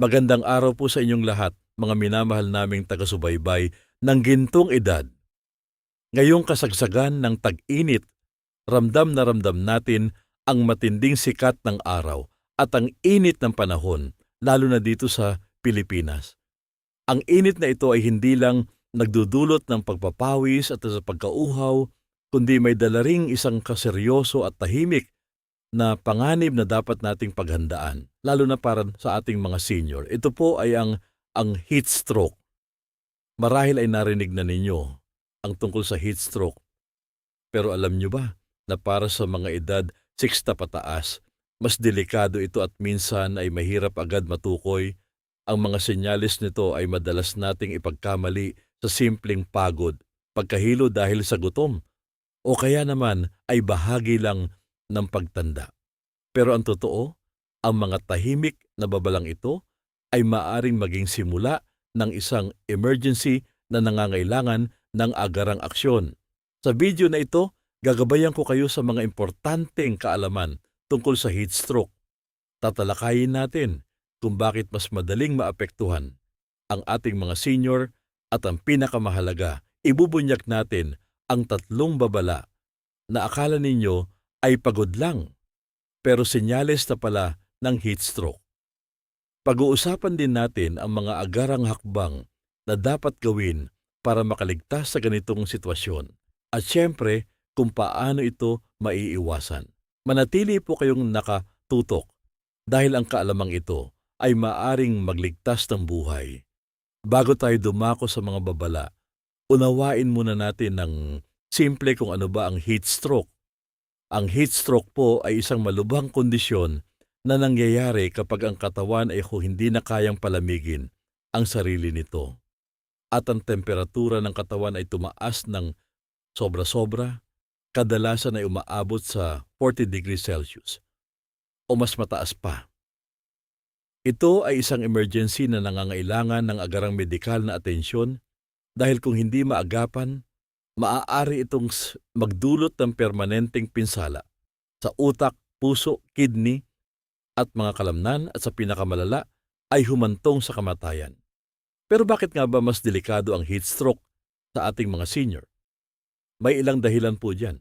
Magandang araw po sa inyong lahat, mga minamahal naming taga-subaybay ng gintong edad. Ngayong kasagsagan ng tag-init, ramdam na ramdam natin ang matinding sikat ng araw at ang init ng panahon, lalo na dito sa Pilipinas. Ang init na ito ay hindi lang nagdudulot ng pagpapawis at sa pagkauhaw, kundi may dala ring isang kaseryoso at tahimik na panganib na dapat nating paghandaan, lalo na para sa ating mga senior. Ito po ay ang heat stroke. Marahil ay narinig na ninyo ang tungkol sa heat stroke. Pero alam nyo ba na para sa mga edad 60 pataas, mas delikado ito at minsan ay mahirap agad matukoy. Ang mga senyales nito ay madalas nating ipagkamali sa simpleng pagod, pagkahilo dahil sa gutom, o kaya naman ay bahagi lang ng pagtanda. Pero ang totoo, ang mga tahimik na babalang ito ay maaring maging simula ng isang emergency na nangangailangan ng agarang aksyon. Sa video na ito, gagabayan ko kayo sa mga importanteng kaalaman tungkol sa heat stroke. Tatalakayin natin kung bakit mas madaling maapektuhan ang ating mga senior at ang pinakamahalaga, ibubunyak natin ang tatlong babala na akala ninyo ay pagod lang, pero senyales na pala ng heat stroke. Pag-uusapan din natin ang mga agarang hakbang na dapat gawin para makaligtas sa ganitong sitwasyon. At syempre, kung paano ito maiiwasan. Manatili po kayong nakatutok dahil ang kaalamang ito ay maaring magligtas ng buhay. Bago tayo dumako sa mga babala, unawain muna natin ng simple kung ano ba ang heat stroke. Ang heat stroke po ay isang malubhang kondisyon na nangyayari kapag ang katawan ay hindi na kayang palamigin ang sarili nito. At ang temperatura ng katawan ay tumaas ng sobra-sobra, kadalasan ay umaabot sa 40 degrees Celsius o mas mataas pa. Ito ay isang emergency na nangangailangan ng agarang medikal na atensyon dahil kung hindi maagapan, maaari itong magdulot ng permanenteng pinsala sa utak, puso, kidney at mga kalamnan at sa pinakamalala ay humantong sa kamatayan. Pero bakit nga ba mas delikado ang heat stroke sa ating mga senior? May ilang dahilan po dyan.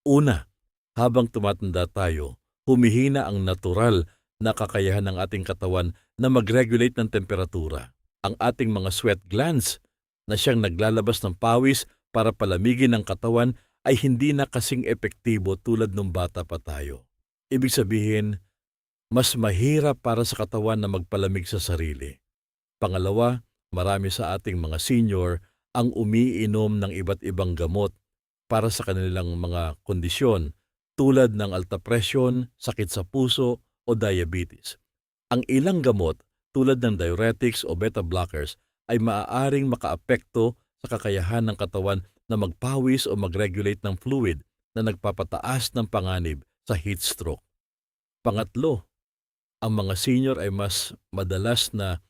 Una, habang tumatanda tayo, humihina ang natural na kakayahan ng ating katawan na mag-regulate ng temperatura. Ang ating mga sweat glands na siyang naglalabas ng pawis para palamigin ang katawan ay hindi na kasing epektibo tulad nung bata pa tayo. Ibig sabihin, mas mahirap para sa katawan na magpalamig sa sarili. Pangalawa, marami sa ating mga senior ang umiinom ng iba't ibang gamot para sa kanilang mga kondisyon tulad ng alta presyon, sakit sa puso o diabetes. Ang ilang gamot tulad ng diuretics o beta blockers ay maaaring makaapekto sa kakayahan ng katawan na magpawis o mag-regulate ng fluid na nagpapataas ng panganib sa heat stroke. Pangatlo, ang mga senior ay mas madalas na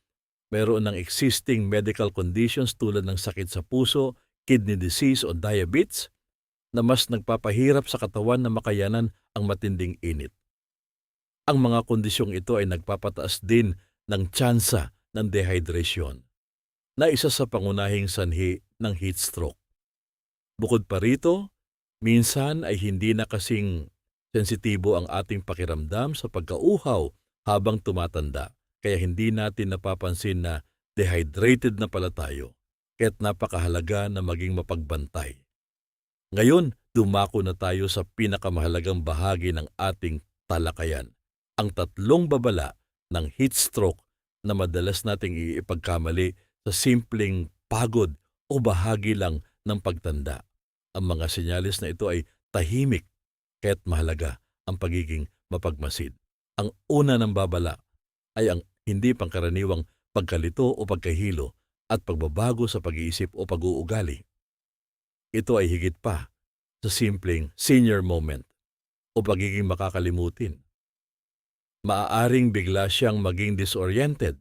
mayroon ng existing medical conditions tulad ng sakit sa puso, kidney disease o diabetes na mas nagpapahirap sa katawan na makayanan ang matinding init. Ang mga kondisyong ito ay nagpapataas din ng tsansa ng dehydration na isa sa pangunahing sanhi ng heat stroke. Bukod pa rito, minsan ay hindi na kasing sensitibo ang ating pakiramdam sa pagkauhaw habang tumatanda, kaya hindi natin napapansin na dehydrated na pala tayo, kaya't napakahalaga na maging mapagbantay. Ngayon, dumako na tayo sa pinakamahalagang bahagi ng ating talakayan, ang tatlong babala ng heat stroke na madalas nating iipagkamali sa simpleng pagod o bahagi lang ng pagtanda. Ang mga senyales na ito ay tahimik, kaya't mahalaga ang pagiging mapagmasid. Ang una ng babala ay ang hindi pangkaraniwang pagkalito o pagkahilo at pagbabago sa pag-iisip o pag-uugali. Ito ay higit pa sa simpleng senior moment o pagiging makakalimutin. Maaaring bigla siyang maging disoriented,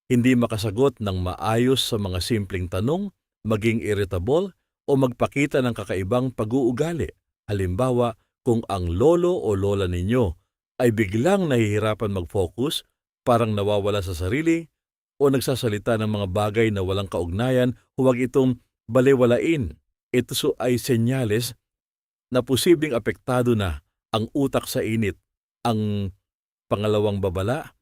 hindi makasagot ng maayos sa mga simpleng tanong, maging irritable o magpakita ng kakaibang pag-uugali. Halimbawa, kung ang lolo o lola ninyo ay biglang nahihirapan mag-focus parang nawawala sa sarili o nagsasalita ng mga bagay na walang kaugnayan, huwag itong balewalain. Ay senyales na posibleng apektado na ang utak sa init. Ang pangalawang babala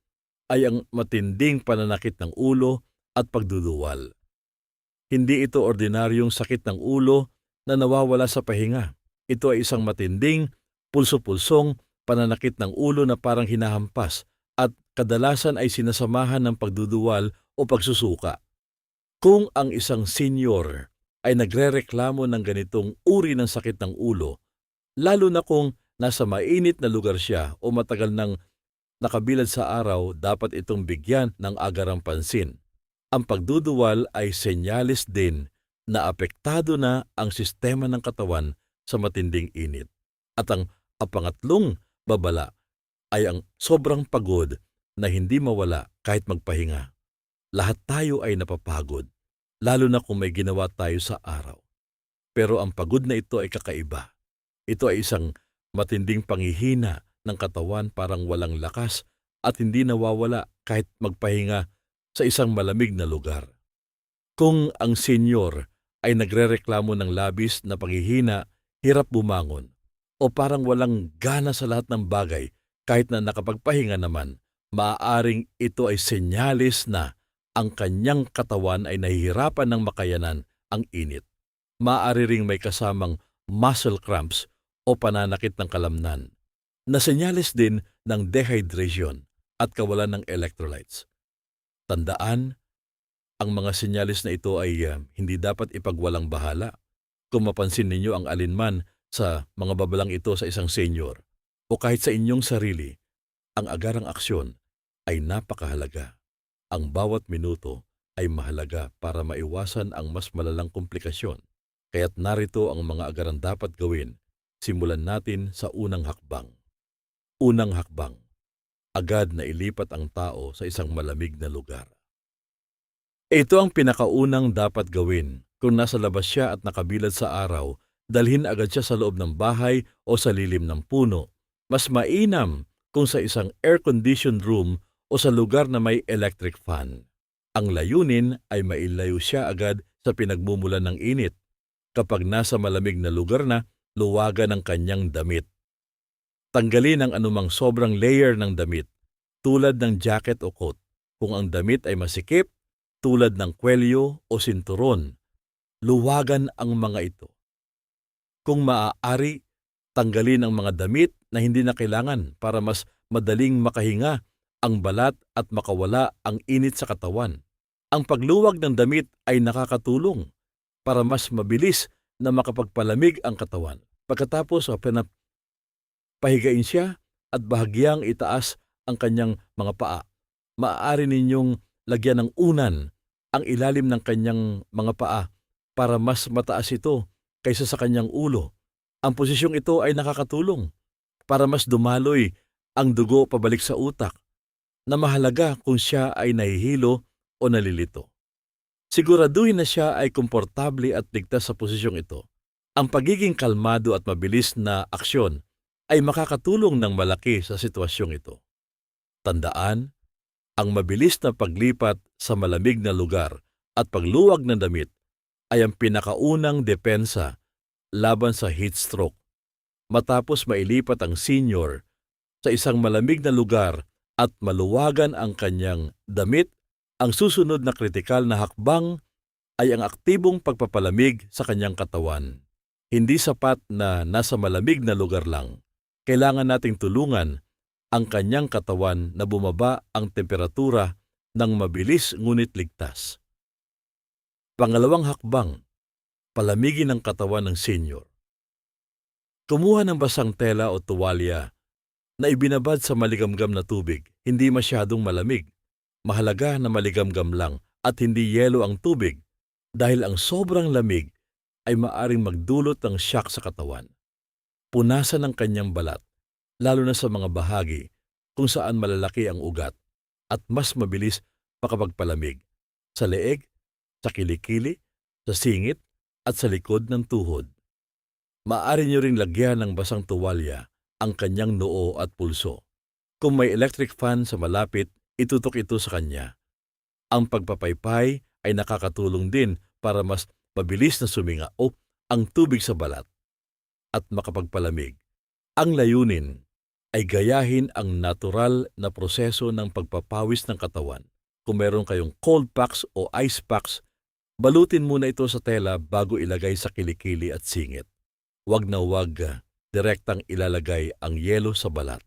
ay ang matinding pananakit ng ulo at pagduduwal. Hindi ito ordinaryong sakit ng ulo na nawawala sa pahinga. Ito ay isang matinding, pulso-pulsong pananakit ng ulo na parang hinahampas at kadalasan ay sinasamahan ng pagduduwal o pagsusuka. Kung ang isang senior ay nagrereklamo ng ganitong uri ng sakit ng ulo, lalo na kung nasa mainit na lugar siya o matagal nang nakabilad sa araw, dapat itong bigyan ng agarang pansin. Ang pagduduwal ay senyales din na apektado na ang sistema ng katawan sa matinding init. At ang pangatlong babala ay ang sobrang pagod na hindi mawala kahit magpahinga. Lahat tayo ay napapagod, lalo na kung may ginawa tayo sa araw. Pero ang pagod na ito ay kakaiba. Ito ay isang matinding panghihina ng katawan, parang walang lakas at hindi nawawala kahit magpahinga sa isang malamig na lugar. Kung ang senyor ay nagrereklamo ng labis na panghihina, hirap bumangon, o parang walang gana sa lahat ng bagay kahit na nakapagpahinga naman, maaaring ito ay senyales na ang kanyang katawan ay nahihirapan ng makayanan ang init. Maaari ring may kasamang muscle cramps o pananakit ng kalamnan, na senyales din ng dehydration at kawalan ng electrolytes. Tandaan, ang mga senyales na ito ay hindi dapat ipagwalang bahala. Kung mapansin ninyo ang alinman sa mga babalang ito sa isang senyor o kahit sa inyong sarili, ang agarang aksyon ay napakahalaga. Ang bawat minuto ay mahalaga para maiwasan ang mas malalang komplikasyon. Kaya't narito ang mga agarang dapat gawin. Simulan natin sa unang hakbang. Unang hakbang, agad na ilipat ang tao sa isang malamig na lugar. Ito ang pinakaunang dapat gawin. Kung nasa labas siya at nakabilad sa araw, dalhin agad siya sa loob ng bahay o sa lilim ng puno. Mas mainam kung sa isang air-conditioned room o sa lugar na may electric fan. Ang layunin ay mailayo siya agad sa pinagmumulan ng init. Kapag nasa malamig na lugar na, luwagan ang kanyang damit. Tanggalin ang anumang sobrang layer ng damit, tulad ng jacket o coat. Kung ang damit ay masikip, tulad ng kwelyo o sinturon, luwagan ang mga ito. Kung maaari, tanggalin ang mga damit na hindi na kailangan para mas madaling makahinga ang balat at makawala ang init sa katawan. Ang pagluwag ng damit ay nakakatulong para mas mabilis na makapagpalamig ang katawan. Pagkatapos, pahigain siya at bahagyang itaas ang kanyang mga paa. Maaari ninyong lagyan ng unan ang ilalim ng kanyang mga paa para mas mataas ito kaysa sa kanyang ulo. Ang posisyong ito ay nakakatulong para mas dumaloy ang dugo pabalik sa utak, na mahalaga kung siya ay nahihilo o nalilito. Siguraduhin na siya ay komportable at ligtas sa posisyong ito. Ang pagiging kalmado at mabilis na aksyon ay makakatulong ng malaki sa sitwasyong ito. Tandaan, ang mabilis na paglipat sa malamig na lugar at pagluwag ng damit ay ang pinakaunang depensa laban sa heat stroke. Matapos mailipat ang senior sa isang malamig na lugar at maluwagan ang kanyang damit, ang susunod na kritikal na hakbang ay ang aktibong pagpapalamig sa kanyang katawan. Hindi sapat na nasa malamig na lugar lang. Kailangan nating tulungan ang kanyang katawan na bumaba ang temperatura ng mabilis ngunit ligtas. Pangalawang hakbang, palamigin ang katawan ng senior. Kumuha ng basang tela o tuwalya na ibinabad sa maligamgam na tubig, hindi masyadong malamig. Mahalaga na maligamgam lang at hindi yelo ang tubig dahil ang sobrang lamig ay maaring magdulot ng shock sa katawan. Punasan ang kanyang balat, lalo na sa mga bahagi kung saan malalaki ang ugat at mas mabilis makapagpalamig, sa leeg, sa kilikili, sa singit at sa likod ng tuhod. Maaari niyo ring lagyan ng basang tuwalya ang kanyang noo at pulso. Kung may electric fan sa malapit, itutok ito sa kanya. Ang pagpapaypay ay nakakatulong din para mas mabilis na sumingaw ang tubig sa balat at makapagpalamig. Ang layunin ay gayahin ang natural na proseso ng pagpapawis ng katawan. Kung meron kayong cold packs o ice packs, balutin muna ito sa tela bago ilagay sa kilikili at singit. Huwag na huwag direktang ilalagay ang yelo sa balat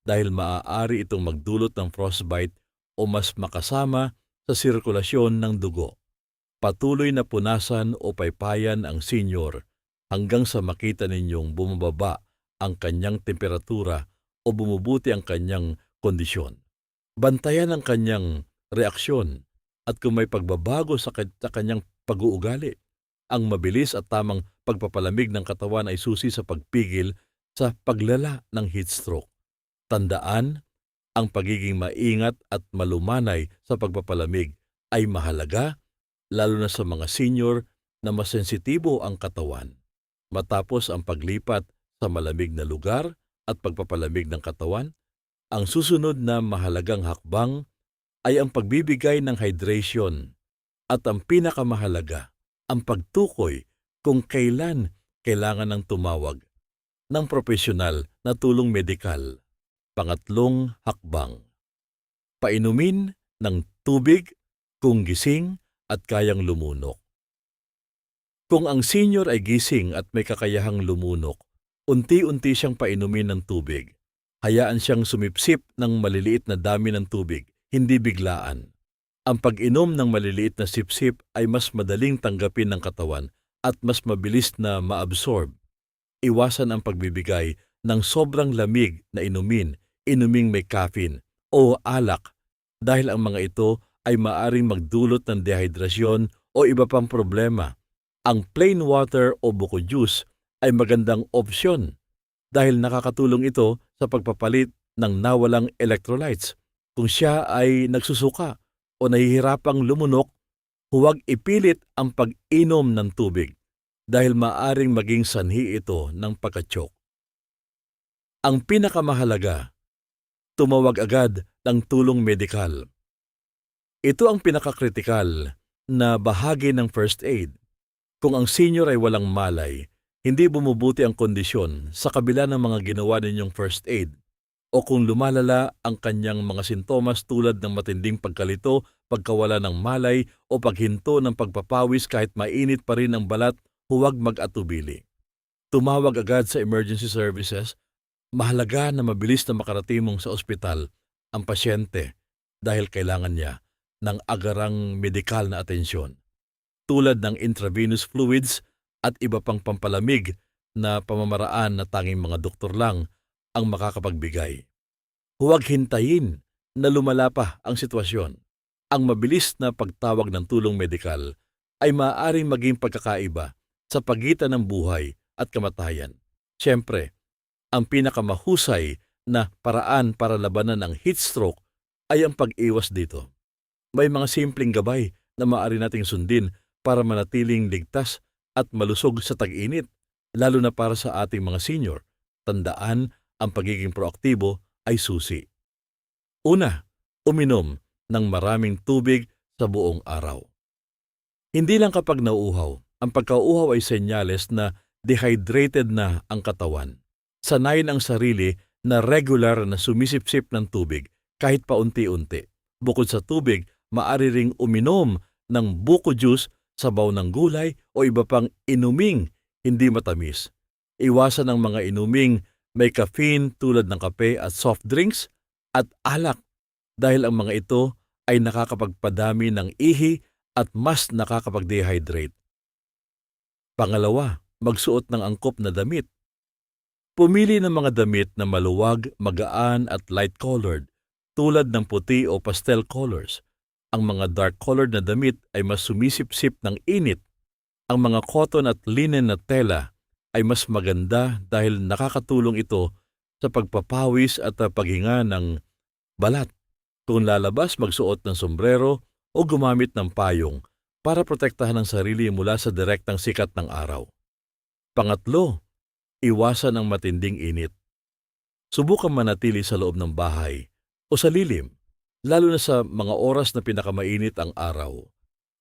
dahil maaari itong magdulot ng frostbite o mas makasama sa sirkulasyon ng dugo. Patuloy na punasan o paypayan ang senior hanggang sa makita ninyong bumababa ang kanyang temperatura o bumubuti ang kanyang kondisyon. Bantayan ang kanyang reaksyon at kung may pagbabago sa kanyang pag-uugali, ang mabilis at tamang pagpapalamig ng katawan ay susi sa pagpigil sa paglala ng heat stroke. Tandaan, ang pagiging maingat at malumanay sa pagpapalamig ay mahalaga, lalo na sa mga senior na mas sensitibo ang katawan. Matapos ang paglipat sa malamig na lugar at pagpapalamig ng katawan, ang susunod na mahalagang hakbang ay ang pagbibigay ng hydration at ang pinakamahalaga, ang pagtukoy kung kailan kailangan ng tumawag ng profesional na tulong medikal. Pangatlong hakbang, painumin ng tubig kung gising at kayang lumunok. Kung ang senior ay gising at may kakayahang lumunok, unti-unti siyang painumin ng tubig. Hayaan siyang sumipsip ng maliliit na dami ng tubig, hindi biglaan. Ang pag-inom ng maliliit na sipsip ay mas madaling tanggapin ng katawan at mas mabilis na maabsorb. Iwasan ang pagbibigay ng sobrang lamig na inuming may caffeine o alak dahil ang mga ito ay maaring magdulot ng dehydrasyon o iba pang problema. Ang plain water o buko juice ay magandang opsyon dahil nakakatulong ito sa pagpapalit ng nawalang electrolytes. Kung siya ay nagsusuka o nahihirapang lumunok, huwag ipilit ang pag-inom ng tubig dahil maaring maging sanhi ito ng pagkatsok. Ang pinakamahalaga, tumawag agad ng tulong medikal. Ito ang pinakakritikal na bahagi ng first aid. Kung ang senior ay walang malay, hindi bumubuti ang kondisyon sa kabila ng mga ginawa ninyong first aid, o kung lumalala ang kanyang mga sintomas tulad ng matinding pagkalito, pagkawala ng malay o paghinto ng pagpapawis kahit mainit pa rin ang balat, huwag mag-atubili. Tumawag agad sa emergency services. Mahalaga na mabilis na makarating mong sa ospital ang pasyente dahil kailangan niya ng agarang medikal na atensyon, tulad ng intravenous fluids at iba pang pampalamig na pamamaraan na tanging mga doktor lang ang makakapagbigay. Huwag hintayin na lumala pa ang sitwasyon. Ang mabilis na pagtawag ng tulong medikal ay maaaring maging pagkakaiba sa pagitan ng buhay at kamatayan. Siyempre, ang pinakamahusay na paraan para labanan ang heat stroke ay ang pag-iwas dito. May mga simpleng gabay na maaari nating sundin para manatiling ligtas at malusog sa tag-init, lalo na para sa ating mga senior. Tandaan, ang pagiging proaktibo ay susi. Una, uminom ng maraming tubig sa buong araw. Hindi lang kapag nauuhaw, ang pagkauuhaw ay senyales na dehydrated na ang katawan. Sanayin ang sarili na regular na sumisipsip ng tubig kahit paunti-unti. Bukod sa tubig, maaari ring uminom ng buko juice, sabaw ng gulay o iba pang inuming hindi matamis. Iwasan ang mga inuming may caffeine tulad ng kape at soft drinks at alak dahil ang mga ito ay nakakapagpadami ng ihi at mas nakakapag-dehydrate. Pangalawa, magsuot ng angkop na damit. Pumili ng mga damit na maluwag, magaan at light-colored tulad ng puti o pastel colors. Ang mga dark-colored na damit ay mas sumisipsip ng init. Ang mga cotton at linen na tela ay mas maganda dahil nakakatulong ito sa pagpapawis at paghinga ng balat. Kung lalabas, magsuot ng sombrero o gumamit ng payong para protektahan ang sarili mula sa direktang sikat ng araw. Pangatlo, iwasan ang matinding init. Subukan manatili sa loob ng bahay o sa lilim lalo na sa mga oras na pinakamainit ang araw.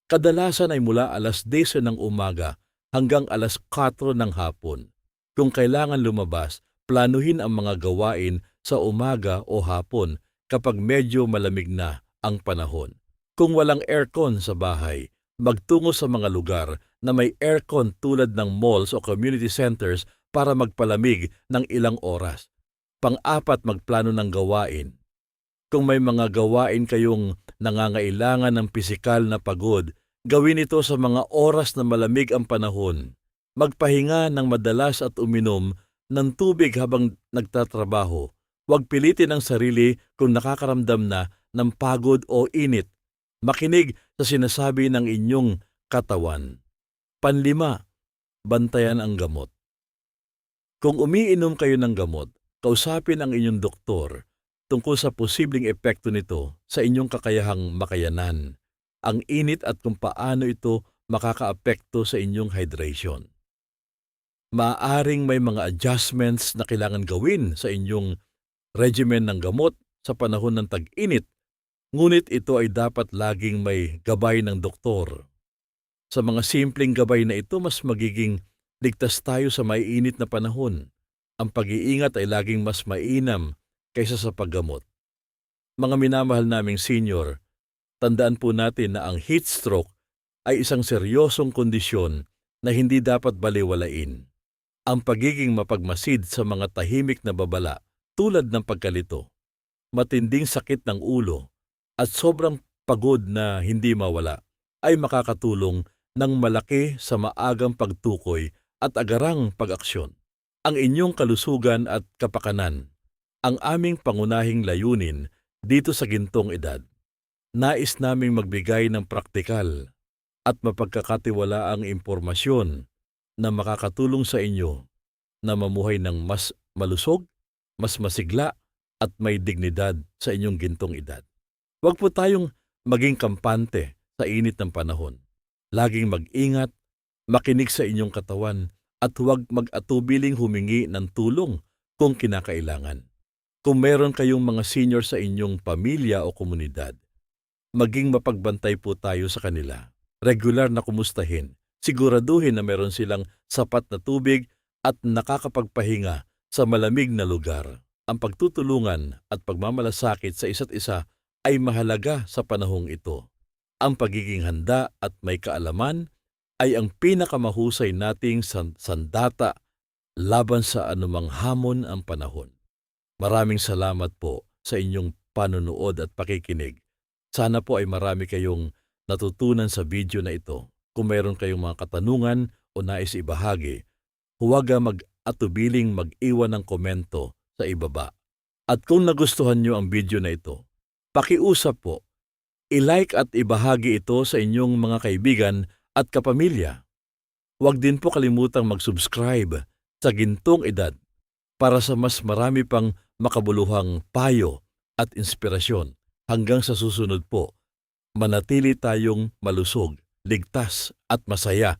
Kadalasan ay mula alas 10 ng umaga hanggang alas 4 ng hapon. Kung kailangan lumabas, planuhin ang mga gawain sa umaga o hapon kapag medyo malamig na ang panahon. Kung walang aircon sa bahay, magtungo sa mga lugar na may aircon tulad ng malls o community centers para magpalamig ng ilang oras. Pang-apat, magplano ng gawain. Kung may mga gawain kayong nangangailangan ng pisikal na pagod, gawin ito sa mga oras na malamig ang panahon. Magpahinga ng madalas at uminom ng tubig habang nagtatrabaho. Huwag pilitin ang sarili kung nakakaramdam na ng pagod o init. Makinig sa sinasabi ng inyong katawan. Panlima, bantayan ang gamot. Kung umiinom kayo ng gamot, kausapin ang inyong doktor tungkol sa posibleng epekto nito sa inyong kakayahang makayanan, ang init at kung paano ito makakaapekto sa inyong hydration. Maaaring may mga adjustments na kailangan gawin sa inyong regimen ng gamot sa panahon ng tag-init, ngunit ito ay dapat laging may gabay ng doktor. Sa mga simpleng gabay na ito, mas magiging ligtas tayo sa maiinit na panahon. Ang pag-iingat ay laging mas mainam kaysa sa paggamot. Mga minamahal naming senior, tandaan po natin na ang heat stroke ay isang seryosong kondisyon na hindi dapat balewalain. Ang pagiging mapagmasid sa mga tahimik na babala tulad ng pagkalito, matinding sakit ng ulo, at sobrang pagod na hindi mawala ay makakatulong ng malaki sa maagang pagtukoy at agarang pag-aksyon. Ang inyong kalusugan at kapakanan, ang aming pangunahing layunin dito sa gintong edad. Nais naming magbigay ng praktikal at mapagkakatiwalaang impormasyon na makakatulong sa inyo na mamuhay ng mas malusog, mas masigla at may dignidad sa inyong gintong edad. Huwag po tayong maging kampante sa init ng panahon. Laging mag-ingat, makinig sa inyong katawan at huwag mag-atubiling humingi ng tulong kung kinakailangan. Kung meron kayong mga senior sa inyong pamilya o komunidad, maging mapagbantay po tayo sa kanila. Regular na kumustahin, siguraduhin na meron silang sapat na tubig at nakakapagpahinga sa malamig na lugar. Ang pagtutulungan at pagmamalasakit sa isa't isa ay mahalaga sa panahong ito. Ang pagiging handa at may kaalaman ay ang pinakamahusay nating sandata laban sa anumang hamon ang panahon. Maraming salamat po sa inyong panunood at pakikinig. Sana po ay marami kayong natutunan sa video na ito. Kung mayroon kayong mga katanungan o nais ibahagi, huwag mag-atubiling mag-iwan ng komento sa ibaba. At kung nagustuhan nyo ang video na ito, pakiusap po, i-like at ibahagi ito sa inyong mga kaibigan at kapamilya. Huwag din po kalimutang mag-subscribe sa Gintong Edad para sa mas marami pang makabuluhang payo at inspirasyon. Hanggang sa susunod po, manatili tayong malusog, ligtas at masaya